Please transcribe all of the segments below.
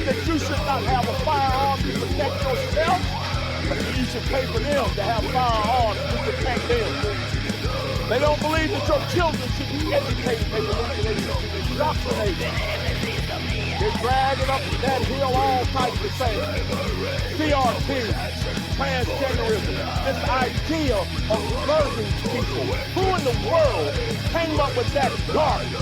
believe that you should not have a firearm to protect yourself, but you should pay for them to have firearms to protect them. They don't believe that your children should be educated. They believe that they should be indoctrinated. They're dragging up that hill all types of things. CRT, transgenderism, this idea of murdering people. Who in the world came up with that garbage?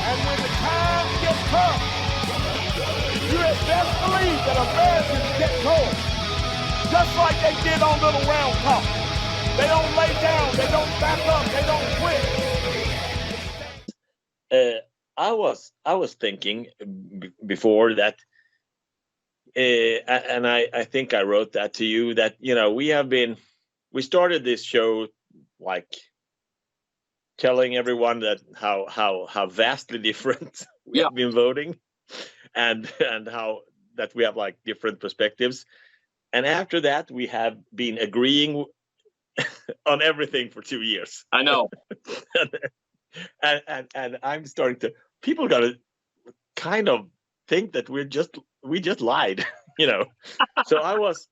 And when the times get tough, you had best believe that Americans get going. Just like they did on Little Round Top. They don't lay down, they don't back up, they don't quit. I was thinking before that, and I think I wrote that to you, that, you know, we started this show like telling everyone that how vastly different we have been voting, and how that we have like different perspectives. And after that, we have been agreeing on everything for 2 years. I know. and I'm starting to, people got to kind of think that we just lied, you know. So I was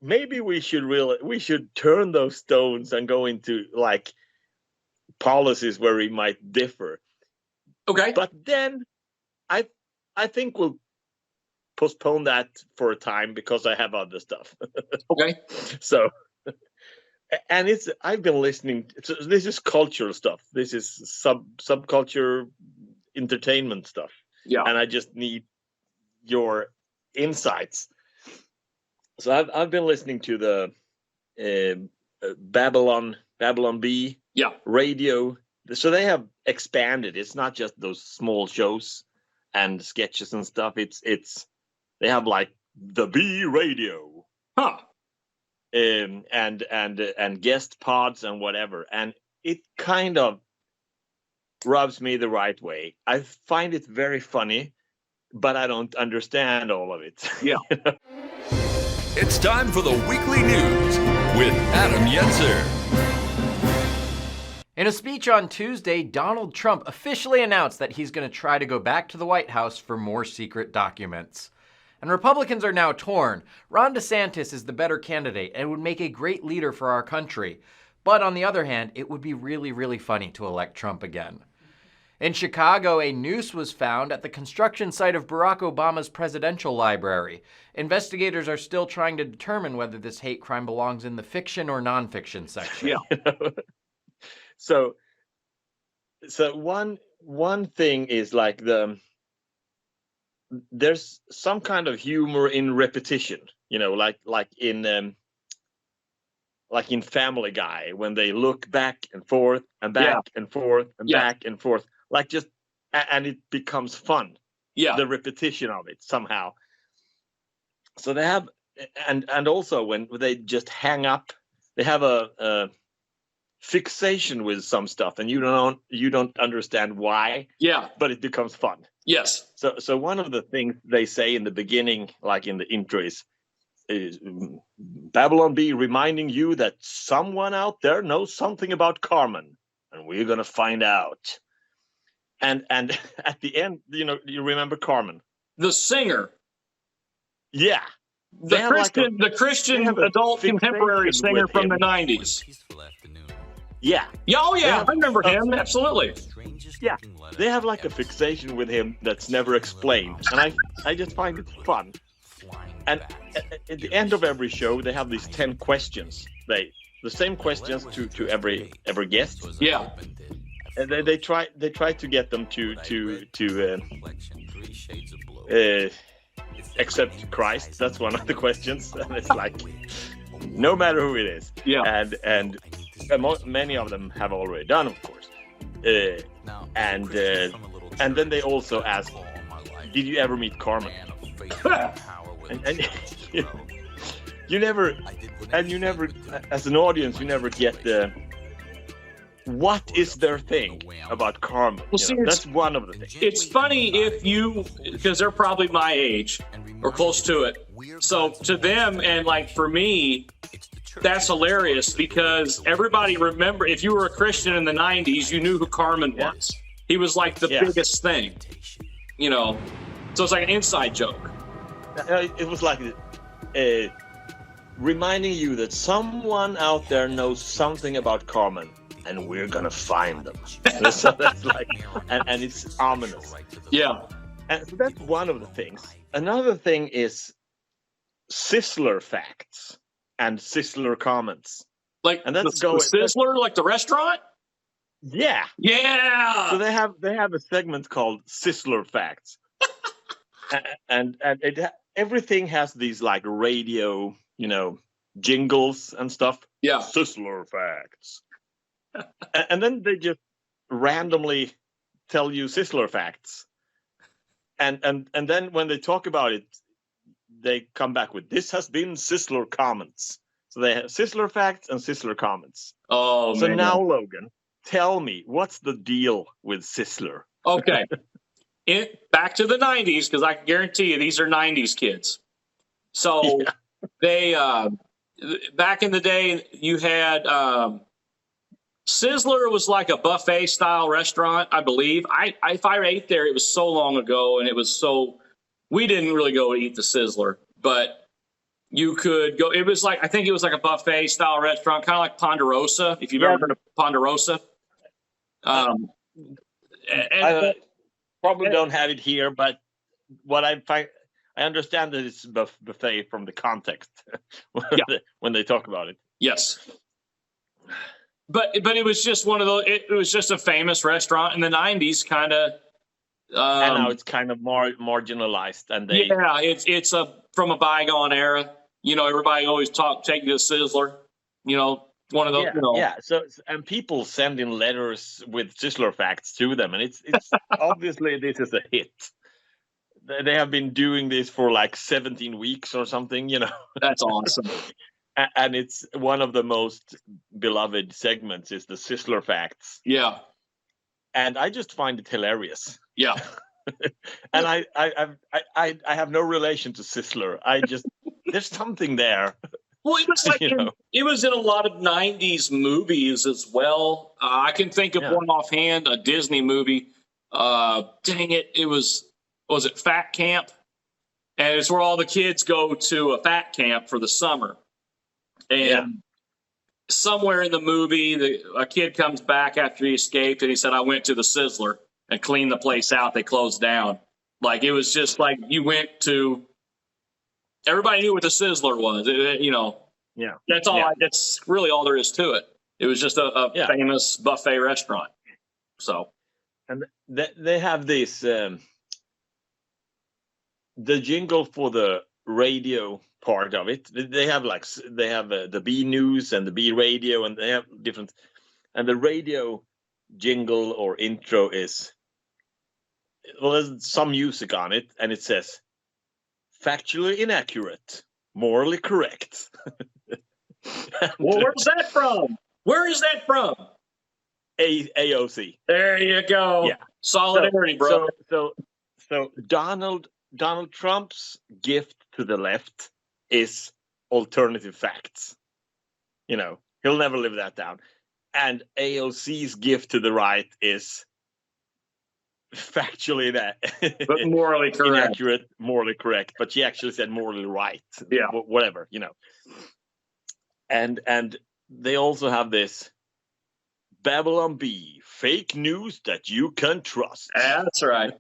maybe we should turn those stones and go into like policies where we might differ. Okay. But then I think we'll postpone that for a time because I have other stuff. Okay. So, and I've been listening. So this is cultural stuff. This is subculture entertainment stuff. Yeah. And I just need your insights. So I've been listening to the Babylon B radio. So they have expanded. It's not just those small shows and sketches and stuff. It's they have like the B radio, and guest pods and whatever, and it kind of rubs me the right way. I find it very funny, but I don't understand all of it. Yeah. You know? It's time for the weekly news with Adam Yetzer. In a speech on Tuesday, Donald Trump officially announced that he's going to try to go back to the White House for more secret documents. And Republicans are now torn. Ron DeSantis is the better candidate and would make a great leader for our country. But on the other hand, it would be really, really funny to elect Trump again. In Chicago, a noose was found at the construction site of Barack Obama's presidential library. Investigators are still trying to determine whether this hate crime belongs in the fiction or nonfiction section. Yeah. So one thing is like there's some kind of humor in repetition, you know, like in Family Guy, when they look back and forth and back and forth and back and forth, like just, and it becomes fun. Yeah. The repetition of it somehow. So they have, and also when they just hang up, they have a fixation with some stuff, and you don't understand why. Yeah. But it becomes fun. Yes. So one of the things they say in the beginning, like in the intro, is Babylon B reminding you that someone out there knows something about Carmen, and we're gonna find out. And at the end, you know, you remember Carmen, the singer. Yeah. The Christian adult contemporary singer from the 90s. Yeah. Oh, yeah. I remember him. Absolutely. Yeah. They have like a fixation with him that's never explained. And I just find it fun. And at the end of every show, they have these 10 questions. The same questions to every guest. Yeah. And they try to get them to accept Christ. That's one of the questions. And it's like, no matter who it is. Yeah. And many of them have already done, of course. And then they also ask, did you ever meet Carmen? and you never, as an audience, you never get the, what is their thing about Carmen? Well, see, that's one of the things. It's funny because they're probably my age or close to it. So to them, and like for me, that's hilarious because everybody remember, if you were a Christian in the 90s, you knew who Carmen was. He was like the biggest thing, you know. So it's like an inside joke. It was like reminding you that someone out there knows something about Carmen, and we're gonna find them. So that's like, and it's ominous. Yeah. And so that's one of the things. Another thing is Sizzler facts and Sizzler comments. Like and the Sizzler, like the restaurant? Yeah. Yeah. So they have a segment called Sizzler facts. and everything has these like radio, you know, jingles and stuff. Yeah. Sizzler facts. and then they just randomly tell you Sizzler facts. And then when they talk about it, they come back with, this has been Sizzler comments. So they have Sizzler facts and Sizzler comments. Oh, so man. Now, Logan, tell me, what's the deal with Sizzler? Okay. Back to the 90s, because I can guarantee you these are 90s kids. So they, back in the day, you had, Sizzler was like a buffet style restaurant, I believe. If I ate there, it was so long ago, and we didn't really go eat the Sizzler, but you could go. It was like, I think it was like a buffet style restaurant, kind of like Ponderosa, if you've ever heard of Ponderosa. I probably don't have it here, but what I find, I understand that it's buffet from the context when they talk about it. Yes. But it was just one of those. It was just a famous restaurant in the 90s, kind of. And now it's kind of more marginalized, and it's from a bygone era. You know, everybody always take you to Sizzler. You know, one of those. So and people send in letters with Sizzler facts to them, and it's obviously this is a hit. They have been doing this for like 17 weeks or something. You know, that's awesome. And it's one of the most beloved segments is the Sizzler facts. Yeah. And I just find it hilarious. Yeah. And I have no relation to Sizzler. There's something there. Well, it was like it was in a lot of 90s movies as well. I can think of one offhand, a Disney movie. Dang it was it Fat Camp? And it's where all the kids go to a fat camp for the summer. And somewhere in the movie, a kid comes back after he escaped, and he said, I went to the Sizzler and cleaned the place out. They closed down. Like, it was just like you went to – everybody knew what the Sizzler was, you know. Yeah. That's all. That's really all there is to it. It was just a famous buffet restaurant. So. And they have this the jingle for the radio part of it. They have the B News and the B Radio, and they have different. And the radio jingle or intro is, there's some music on it, and it says, "Factually inaccurate, morally correct." Well, where's that from? Where is that from? AOC. There you go. Yeah. Solidarity, bro. So Donald Trump's gift to the left is alternative facts. You know, he'll never live that down. And AOC's gift to the right is factually but morally correct. Inaccurate, morally correct. But she actually said morally right. Yeah. Whatever, you know. And they also have this Babylon Bee, fake news that you can trust. That's right.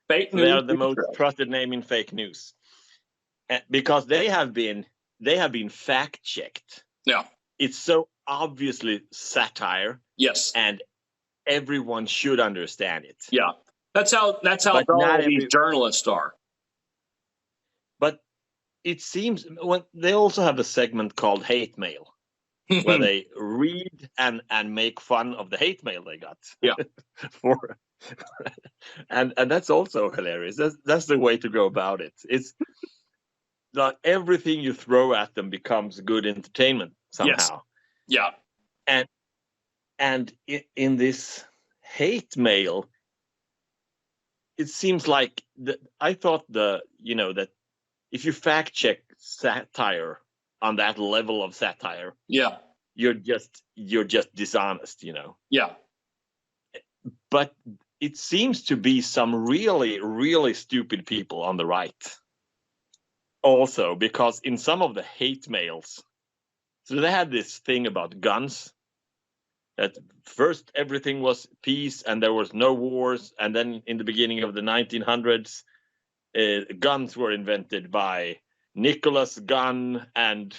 Fake news. They are the most trusted name in fake news. Because they have been fact checked. Yeah. It's so obviously satire. Yes. And everyone should understand it. Yeah. That's how all these journalists are. But it seems when they also have a segment called Hate Mail, where they read and make fun of the hate mail they got. Yeah. And that's also hilarious. That's the way to go about it. It's like everything you throw at them becomes good entertainment somehow. Yes. Yeah. And in this hate mail, it seems like I thought that if you fact check satire on that level of satire, you're just dishonest, you know. Yeah. But it seems to be some really, really stupid people on the right. Also, because in some of the hate mails, so they had this thing about guns, that first everything was peace and there was no wars, and then in the beginning of the 1900s, guns were invented by Nicholas Gunn, and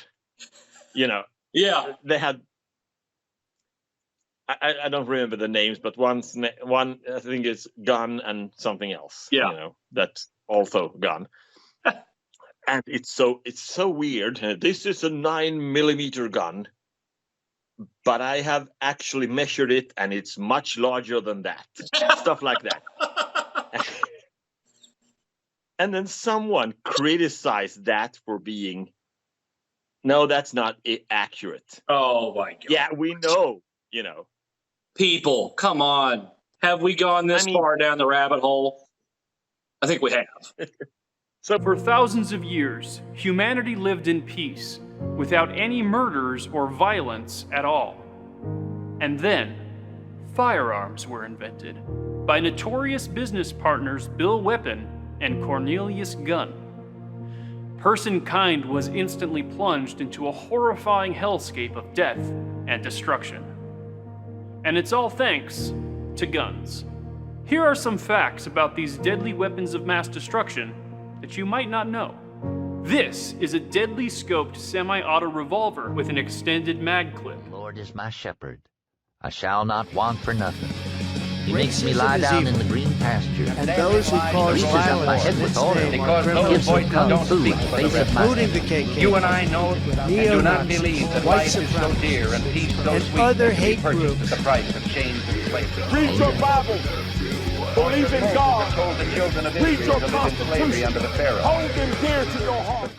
Yeah. they had, I don't remember the names, but one I think is Gun and something else. Yeah. That's also Gun. And it's so weird. This is a 9mm gun, but I have actually measured it and it's much larger than that. Stuff like that. And then someone criticized that for being, no, that's not accurate. Oh my God. Yeah, we know, People, come on. Have we gone this far down the rabbit hole? I think we have. So for thousands of years, humanity lived in peace, without any murders or violence at all. And then, firearms were invented by notorious business partners Bill Weapon and Cornelius Gunn. Personkind was instantly plunged into a horrifying hellscape of death and destruction. And it's all thanks to guns. Here are some facts about these deadly weapons of mass destruction that you might not know. This is a deadly scoped semi-auto revolver with an extended mag clip. The Lord is my shepherd. I shall not want for nothing. He makes me lie down in the green pasture. And those who cause up my head with oil. Because those voices don't speak for the rest. including the KKK, You and I know and do not believe that white life is so dear and peace so and sweet other that can be hate purchased groups. at the price of chains and slavery. Read your Bible. Believe in God. Told the children of Read Israel your to live in slavery Constitution. under the Pharaoh. Hold them dear to your heart.